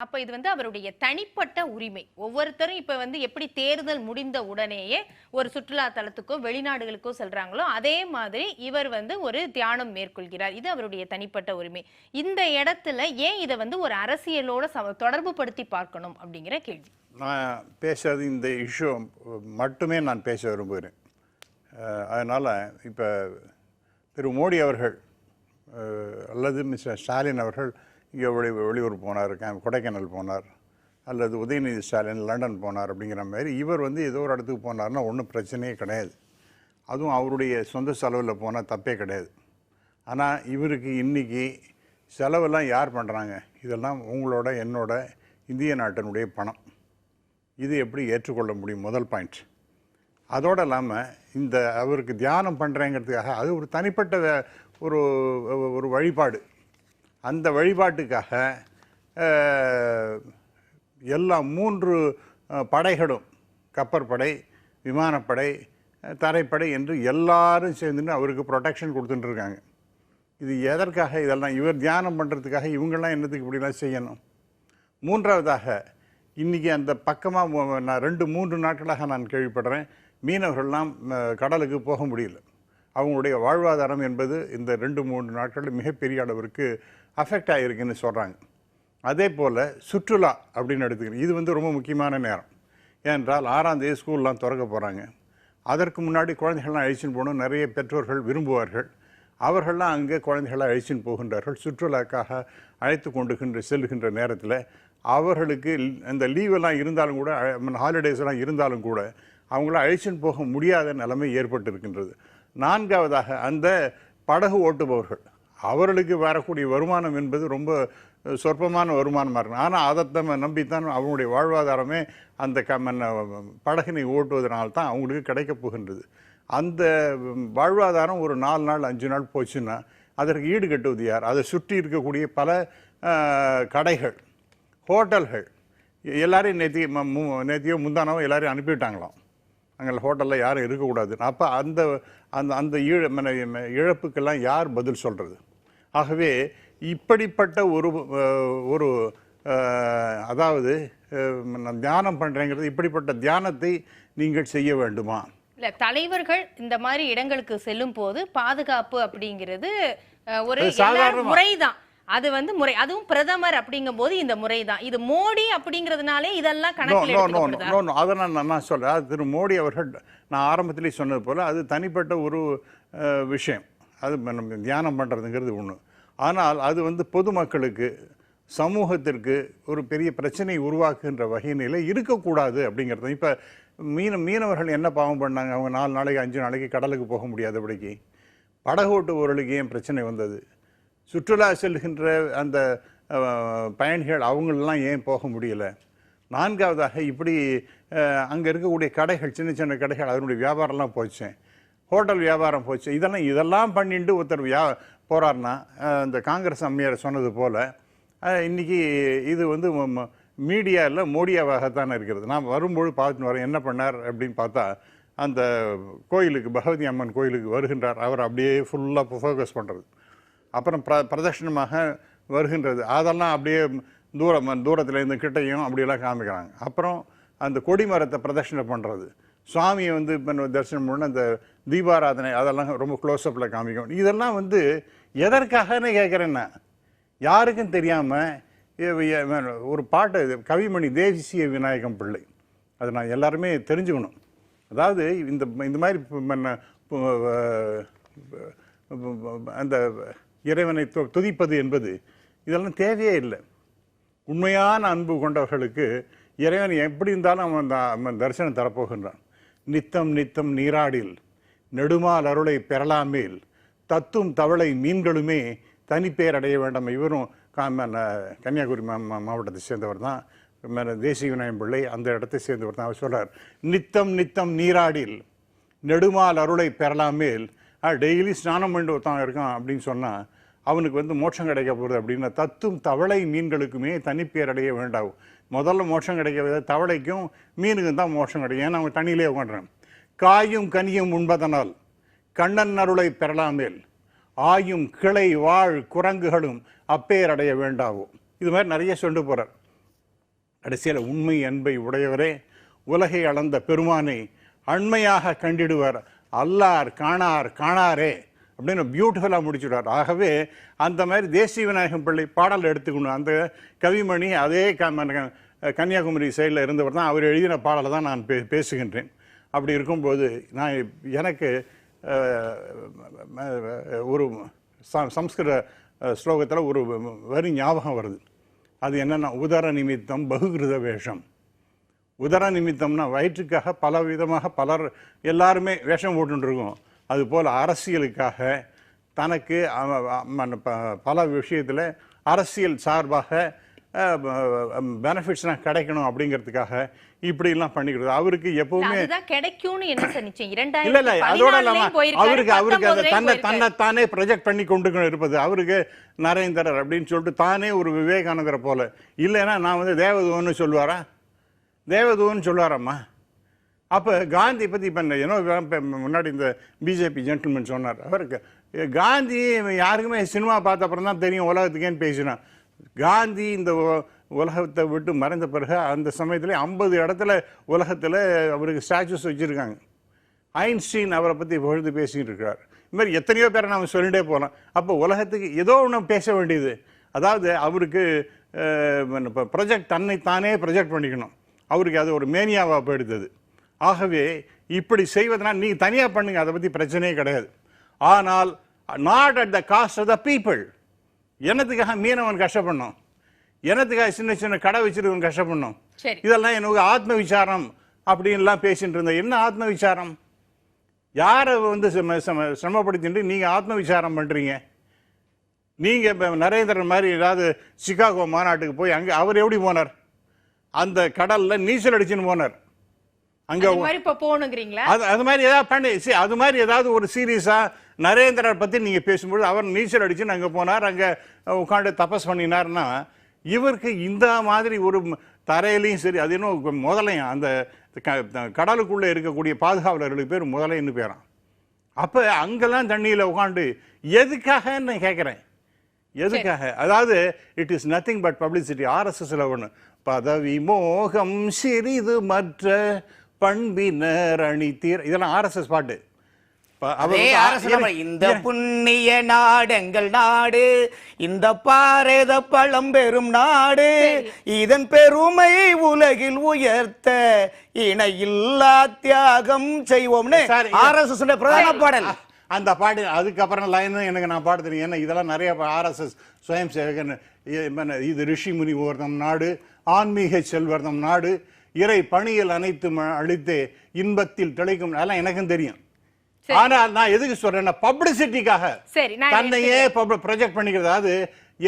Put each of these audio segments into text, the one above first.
அப்ப இது வந்து அவருடைய தனிப்பட்ட உரிமை. ஒவ்வொருத்தரும் இப்ப வந்து எப்படி தேர்தல் முடிந்த உடனேயே ஒரு சுற்றுலா தலத்துக்கோ, வெளிநாடுகளுக்கோ செல்றாங்களோ, அதே மாதிரி இவர் வந்து ஒரு தியானம் மேற்கொள்கிறார். இது அவருடைய தனிப்பட்ட உரிமை. இந்த இடத்துல ஏன் இத வந்து ஒரு அரசியலோட தொடர்பு படுத்தி பார்க்கணும் அப்படிங்கிற கேள்வி. நான் பேசுறது இந்த இஷ்யூ மட்டுமே நான் பேச விரும்புகிறேன். அதனால் இப்போ திரு மோடி அவர்கள் அல்லது மிஸ்டர் ஸ்டாலின் அவர்கள் இங்கே வெளியூர் போனார், கொடைக்கானல் போனார், அல்லது உதயநிதி ஸ்டாலின் லண்டன் போனார் அப்படிங்கிற மாதிரி இவர் வந்து ஏதோ ஒரு இடத்துக்கு போனார்னா ஒன்றும் பிரச்சனையே கிடையாது. அதுவும் அவருடைய சொந்த செலவில் போனால் தப்பே கிடையாது. ஆனால் இவருக்கு இன்றைக்கி செலவெல்லாம் யார் பண்ணுறாங்க? இதெல்லாம் உங்களோட என்னோட இந்திய நாட்டினுடைய பணம். இது எப்படி ஏற்றுக்கொள்ள முடியும்? முதல் பாயிண்ட். அதோடு இல்லாமல் இந்த அவருக்கு தியானம் பண்ணுறேங்கிறதுக்காக அது ஒரு தனிப்பட்ட ஒரு ஒரு வழிபாடு. அந்த வழிபாட்டுக்காக எல்லா 3 படைகளும், கப்பற்படை, விமானப்படை, தரைப்படை என்று எல்லாரும் சேர்ந்துன்னு அவருக்கு ப்ரொடெக்ஷன் கொடுத்துட்டுருக்காங்க. இது எதற்காக? இதெல்லாம் இவர் தியானம் பண்ணுறதுக்காக இவங்கெல்லாம் என்னத்துக்கு இப்படிலாம் செய்யணும்? மூன்றாவதாக, இன்றைக்கி அந்த பக்கமாக நான் 2-3 நாட்களாக நான் கேள்விப்படுறேன், மீனவர்கள்லாம் கடலுக்கு போக முடியல. அவங்களுடைய வாழ்வாதாரம் என்பது இந்த 2-3 நாட்களில் மிகப்பெரிய அளவிற்கு அஃபெக்ட் ஆகிருக்குன்னு சொல்கிறாங்க. அதே போல் சுற்றுலா அப்படின்னு எடுத்துக்கிறேன். இது வந்து ரொம்ப முக்கியமான நேரம். ஏனென்றால் 6ஆம் தேதி ஸ்கூல்லாம் திறக்க போகிறாங்க. அதற்கு முன்னாடி குழந்தைகள்லாம் அழிச்சின்னு போகணும் நிறைய பெற்றோர்கள் விரும்புவார்கள். அவர்கள்லாம் அங்கே குழந்தைகளை அழிச்சின்னு போகின்றார்கள். சுற்றுலாக்காக அழைத்து செல்கின்ற நேரத்தில் அவர்களுக்கு அந்த லீவெல்லாம் இருந்தாலும் கூட, ஹாலிடேஸ்லாம் இருந்தாலும் கூட அவங்கள அழிச்சின்னு போக முடியாத நிலைமை ஏற்பட்டு இருக்கின்றது. 4ஆவதாக, அந்த படகு ஓட்டுபவர்கள், அவர்களுக்கு வரக்கூடிய வருமானம் என்பது ரொம்ப சொற்பமான வருமானமாக இருக்கும். ஆனால் அதை நம்பித்தான் அவங்களுடைய வாழ்வாதாரமே அந்த படகினை ஓட்டுவதனால்தான் அவங்களுக்கு கிடைக்கப் போகின்றது. அந்த வாழ்வாதாரம் ஒரு 4 நாள் 5 நாள் போச்சுன்னா அதற்கு ஈடு கட்டுவது யார்? அதை சுற்றி இருக்கக்கூடிய பல கடைகள், ஹோட்டல்கள் எல்லாரையும் நேத்தியோ முந்தானவோ எல்லாரையும் அனுப்பிவிட்டாங்களாம். அங்கே ஹோட்டலில் யாரும் இருக்கக்கூடாது. அப்போ அந்த அந்த அந்த இழப்புக்கெல்லாம் யார் பதில் சொல்கிறது? ஆகவே இப்படிப்பட்ட ஒரு அதாவது தியானம் பண்ணுறேங்கிறது, இப்படிப்பட்ட தியானத்தை நீங்கள் செய்ய வேண்டுமா? இல்லை, தலைவர்கள் இந்த மாதிரி இடங்களுக்கு செல்லும் போது பாதுகாப்பு அப்படிங்கிறது ஒரு முறைதான். அது வந்து முறை, அதுவும் பிரதமர் அப்படிங்கும் போது இந்த முறை தான். இது மோடி அப்படிங்கிறதுனாலே இதெல்லாம் கணக்கில் அதை நான் சொல்கிறேன். அது திரு மோடி அவர்கள் நான் ஆரம்பத்திலே சொன்னது போல் அது தனிப்பட்ட ஒரு விஷயம். அது நம்ம தியானம் பண்ணுறதுங்கிறது ஒன்று. ஆனால் அது வந்து பொதுமக்களுக்கு, சமூகத்திற்கு ஒரு பெரிய பிரச்சனையை உருவாக்குகின்ற வகையில இருக்கக்கூடாது அப்படிங்கிறது. இப்போ மீனவர்கள் என்ன பாவம் பண்ணாங்க? அவங்க 4 நாளைக்கு 5 நாளைக்கு கடலுக்கு போக முடியாதபடிக்கு படகு ஓட்டுபவர்களுக்கு ஏன் பிரச்சனை வந்தது? சுற்றுலா செல்கின்ற அந்த பயணிகள் அவங்களெலாம் ஏன் போக முடியலை? 4ஆவதாக, இப்படி அங்கே இருக்கக்கூடிய கடைகள், சின்ன சின்ன கடைகள், அதனுடைய வியாபாரம்லாம் போச்சு, ஹோட்டல் வியாபாரம் போச்சு. இதெல்லாம் பண்ணிட்டு ஒருத்தர் போகிறாருன்னா, இந்த காங்கிரஸ் அம்மையார் சொன்னது போல் இன்றைக்கி இது வந்து மீடியாவில் மோடியாவாகத்தான் இருக்கிறது. நான் வரும்போது பார்த்துட்டு வரேன், என்ன பண்ணார் அப்படின்னு பார்த்தா, அந்த கோயிலுக்கு, பகவதி அம்மன் கோயிலுக்கு வருகின்றார். அவர் அப்படியே ஃபுல்லாக ஃபோக்கஸ் பண்ணுறது. அப்புறம் பிரதட்சணமாக வருகின்றது, அதெல்லாம் அப்படியே தூரத்தில் இந்த கிட்டையும் அப்படியெல்லாம் காமிக்கிறாங்க. அப்புறம் அந்த கொடிமரத்தை பிரதட்சணை பண்ணுறது, சுவாமியை வந்து தரிசனம் பண்ண அந்த தீபாராதனை, அதெல்லாம் ரொம்ப க்ளோஸ்அப்பில் காமிக்கும். இதெல்லாம் வந்து எதற்காகன்னு கேட்குறேன்னா, யாருக்கும் தெரியாமல் ஒரு பாட்டு, கவிமணி தேசிய விநாயகம் பிள்ளை, அது நான் எல்லாருமே தெரிஞ்சுக்கணும். அதாவது இந்த மாதிரி அந்த இறைவனை துதிப்பது என்பது இதெல்லாம் தேவையே இல்லை. உண்மையான அன்பு கொண்டவர்களுக்கு இறைவன் எப்படி இருந்தாலும் அவன் தரிசனம் தரப்போகின்றான். நித்தம் நித்தம் நீராடில் நெடுமால் அருளை பெறலாமேல் தத்தும் தவளை மீன்களுமே தனிப்பேர் அடைய வேண்டாம். இவரும் கன்னியாகுமரி மாவட்டத்தை சேர்ந்தவர் தான், தேசிய விநாயகம் பிள்ளை அந்த இடத்தை சேர்ந்தவர் தான். அவர் சொல்கிறார், நித்தம் நித்தம் நீராடில் நெடுமால் அருளை பெறலாமேல். டெய்லி ஸ்நானம் பண்ணிட்டு ஒருத்தன் இருக்கான் அப்படின்னு சொன்னால் அவனுக்கு வந்து மோட்சம் கிடைக்க போகுது அப்படின்னா, தத்தும் தவளை மீன்களுக்குமே தனிப்பேர் அடைய வேண்டாம். முதல்ல மோட்சம் கிடைக்க தவளைக்கும் மீனுக்கும் தான் மோட்சம் கிடைக்கும். ஏன்னா அவன் தண்ணியிலே உட்காந்துறான். காயும் கனியும் உண்பதனால் கண்ணன் அருளை பெறலாமேல் ஆயும் கிளை வாழ் குரங்குகளும் அப்பேர் அடைய வேண்டாவோ. இது மாதிரி நிறைய சொல்லிட்டு போகிறார். கடைசியில் உண்மை அன்பை உடையவரே, உலகை அளந்த பெருமானை அண்மையாக கண்டிடுவர், அல்லார் காணார் காணாரே அப்படின்னு பியூட்டிஃபுல்லாக முடிச்சுடுவார். ஆகவே அந்த மாதிரி தேசிய விநாயகம் பிள்ளை பாடல் எடுத்துக்கணும். அந்த கவிமணி அதே கன்னியாகுமரி சைடில் இருந்தவர் தான். அவர் எழுதின பாடலை தான் நான் பேசுகின்றேன். அப்படி இருக்கும்போது எனக்கு ஒரு சம்ஸ்கிருத ஸ்லோகத்தில் ஒரு வரி ஞாபகம் வருது. அது என்னென்னா, உதர நிமித்தம் பகுகிருத வேஷம். உதர நிமித்தம்னா வயிற்றுக்காக பல விதமாக பலர் எல்லாருமே வேஷம் போட்டுருக்கோம். அதுபோல் அரசியலுக்காக தனக்கு பல விஷயத்தில் அரசியல் சார்பாக பெனிஃபிட்ஸ்லாம் கிடைக்கணும் அப்படிங்கிறதுக்காக இப்படிலாம் பண்ணிக்கிறது. அவருக்கு எப்பவுமே கிடைக்கும்னு இல்லை இல்லை அதோட இல்லாமல் அவருக்கு அதை தன்னைத்தானே ப்ரொஜெக்ட் பண்ணி கொண்டு இருப்பது. அவருக்கு நரேந்திரர் அப்படின்னு சொல்லிட்டு தானே ஒரு விவேகானந்தரை போல. இல்லைன்னா நான் வந்து தேவதூன்னு சொல்லுவாரா? தேவதூன்னு சொல்லுவாரம்மா. அப்போ காந்தி பற்றி இப்போ ஏன்னோ முன்னாடி இந்த பிஜேபி ஜென்டில்மேன் சொன்னார். அவருக்கு காந்தி யாருக்குமே சினிமா பார்த்த அப்புறம் தான் தெரியும் உலகத்துக்கேன்னு பேசினான். காந்தி இந்த உலகத்தை விட்டு மறைந்த பிறகு அந்த சமயத்தில் 50 இடத்துல உலகத்தில் அவருக்கு ஸ்டாச்சுஸ் வச்சுருக்காங்க. ஐன்ஸ்டீன் அவரை பற்றி பொழுது பேசிக்கிட்டு இருக்கிறார். இது மாதிரி எத்தனையோ பேரை நம்ம சொல்லிகிட்டே போகலாம். அப்போ உலகத்துக்கு ஏதோ ஒன்று பேச வேண்டியது. அதாவது அவருக்கு ப்ரொஜெக்ட் தானே ப்ரொஜெக்ட் பண்ணிக்கணும். அவருக்கு அது ஒரு மேனியாவாக போயிடுது. ஆகவே இப்படி செய்வதனால் நீங்கள் தனியாக பண்ணுங்க, அதை பற்றி பிரச்சனையே கிடையாது. ஆனால் not at the cost of the people. என்னத்துக்காக மீனவன் கஷ்டப்படணும்? என்னத்துக்காக சின்ன சின்ன கடை வச்சிருக்கவன் கஷ்டப்படணும்? இதெல்லாம் எனக்கு ஆத்ம விசாரம் அப்படின்லாம் பேசிட்டு இருந்த. என்ன ஆத்ம விசாரம்? யாரை வந்து சிரமப்படுத்திட்டு நீங்கள் ஆத்ம விசாரம் பண்ணுறீங்க? நீங்கள் இப்போ நரேந்திரன் மாதிரி ஏதாவது சிகாகோ மாநாட்டுக்கு போய் அங்கே அவர் எப்படி போனார்? அந்த கடலில் நீச்சல் அடிச்சுன்னு போனார். அங்கே போகணுங்கிறீங்களா? அது மாதிரி ஏதாவது பண்ணி அது மாதிரி ஏதாவது ஒரு சீரியஸாக நரேந்திரர் பற்றி நீங்கள் பேசும்போது அவர் நீச்சல் அடிச்சுன்னு அங்கே போனார், அங்கே உட்காந்து தபஸ் பண்ணினார்னா, இவருக்கு இந்த மாதிரி ஒரு தரையிலையும் சரி, அது இன்னும் முதலையும் அந்த கடலுக்குள்ளே இருக்கக்கூடிய பாதுகாவலர்களுக்கு பேர் முதலைன்னு பேரான். அப்போ அங்கெல்லாம் தண்ணியில் உட்காந்து எதுக்காகன்னு கேட்குறேன். எதுக்காக? அதாவது it is nothing but publicity. ஆர்எஸ்எஸ்ல ஒன்று, பதவி மோகம் சிறிது மற்ற பண்பினர் அணித்தீர், இதெல்லாம் ஆர்எஸ்எஸ் பாட்டு. இந்த புண்ணிய நாடெங்கள் நாடு, இந்த பாரத பழம்பெரும் நாடு, இதன் பெருமை உலகில் உயர்த்த இணையில்லா தியாகம் செய்வோம்னு ஆர்எஸ்எஸ் பிரதான பாடல். அந்த பாட்டு அதுக்கப்புறம் லைனும் எனக்கு நான் பாட தெரியும். ஏன்னா இதெல்லாம் நிறைய ஆர்எஸ்எஸ் சுயம் சேவகன், இது ரிஷி முனிவோர் நம் நாடு, ஆன்மீக செல்வர் நம் நாடு, இறை பணியில் அனைத்தும் அழித்தே இன்பத்தில் திளைக்கும், அதெல்லாம் எனக்கும் தெரியும். ஆனால் நான் எதுக்கு சொல்றேன்னா, பப்ளிசிட்டிக்காக தன்னையே ப்ரொஜெக்ட் பண்ணிக்கிறது. அது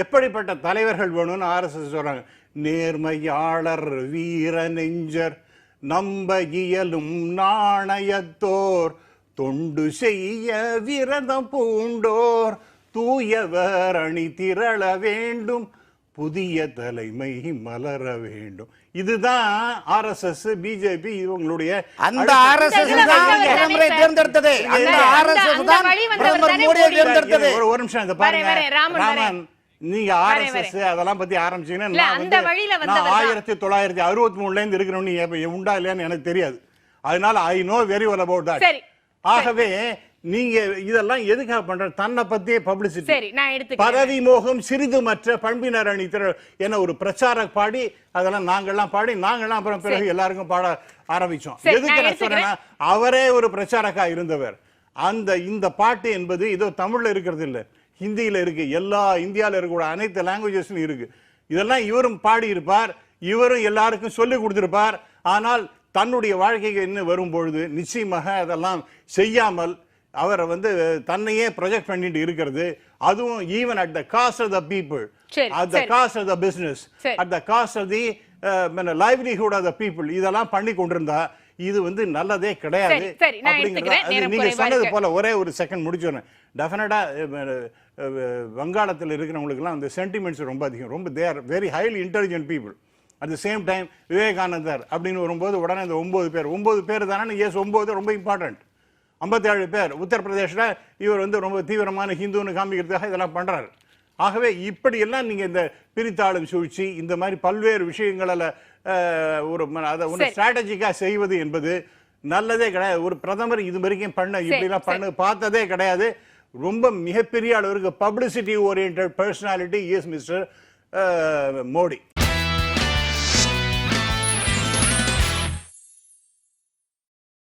எப்படிப்பட்ட தலைவர்கள் வேணும்னு ஆர்எஸ்எஸ் சொல்றாங்க. நேர்மையாளர், வீர நெஞ்சர், நம்ப இயலும் நாணயத்தோர், தொண்டு செய்ய விரதம் பூண்டோர், தூயவர் அணி திரள வேண்டும், புதிய தலைமை மலர வேண்டும். இதுதான் ஆர்எஸ்எஸ், பிஜேபி இவங்களுடைய அந்த ஆர்எஸ்எஸ் தேர்ந்தெடுத்தது. அந்த ஆர்எஸ்எஸ் தான் பிரதமர் மோடியை தேர்ந்தெடுத்தது. ஒரு நிமிஷம் இத பாருங்க ராமன், நீங்க ஆர்எஸ்எஸ் அதெல்லாம் பத்தி ஆரம்பிச்சீங்கன்னா நான் 1963ல இருந்து இருக்கிறவனு உண்டா இல்லையான்னு எனக்கு தெரியாது. அதனால I know very well about that. ஆகவே நீங்க இதெல்லாம் எதுக்காக பண்ற? தன்னை பத்தியே பப்ளிசிட்டி. பதவி மோகம் சிறிது மற்ற பண்பினர் அணி என ஒரு பிரச்சார பாடி, அதெல்லாம் நாங்கள்லாம் பாடி, நாங்கள்லாம் அப்புறம் பிறகு எல்லாருக்கும் பாட ஆரம்பிச்சோம். எதுக்கு நான் சொல்றேன்னா, அவரே ஒரு பிரச்சாரக்கா இருந்தவர். இந்த பாட்டு என்பது இதோ தமிழ்ல இருக்கிறது இல்லை, ஹிந்தியில இருக்கு, எல்லா இந்தியாவில் இருக்கக்கூடிய அனைத்து லாங்குவேஜஸ்லும் இருக்கு. இதெல்லாம் இவரும் பாடி இருப்பார், இவரும் எல்லாருக்கும் சொல்லி கொடுத்திருப்பார். ஆனால் தன்னுடைய வாழ்க்கைக்கு என்ன வரும்பொழுது நிச்சயமாக அதெல்லாம் செய்யாமல் அவரை வந்து தன்னையே ப்ரொஜெக்ட் பண்ணிட்டு இருக்கிறது. அதுவும் even at the cost of the people, at the cost of the business, at the cost of the livelihood of the people, இதெல்லாம் பண்ணி கொண்டிருந்தா இது வந்து நல்லதே கிடையாது. நீங்க சொன்னது போல ஒரே ஒரு செகண்ட் முடிச்சோன்னு, டெஃபினட்டா வங்காளத்தில் இருக்கிறவங்களுக்குலாம் அந்த சென்டிமெண்ட்ஸ் ரொம்ப அதிகம். ரொம்ப they are very highly intelligent people. At the same time விவேகானந்தர் அப்படின்னு வரும்போது உடனே அந்த 9 பேர் தானே, எஸ் 9 ரொம்ப இம்பார்ட்டன்ட். 57 பேர் உத்தரப்பிரதேசில் இவர் வந்து ரொம்ப தீவிரமான ஹிந்துன்னு காமிக்கிறதுக்காக இதெல்லாம் பண்ணுறாரு. ஆகவே இப்படியெல்லாம் நீங்க இந்த பிரித்தாளும் சூழ்ச்சி இந்த மாதிரி பல்வேறு விஷயங்களில் ஒரு அதை ஒரு ஸ்ட்ராட்டஜிக்காக செய்வது என்பது நல்லதே கிடையாது. ஒரு பிரதமர் இது வரைக்கும் இப்படிலாம் பார்த்ததே கிடையாது. ரொம்ப மிகப்பெரிய அளவிற்கு publicity oriented personality is mister Modi.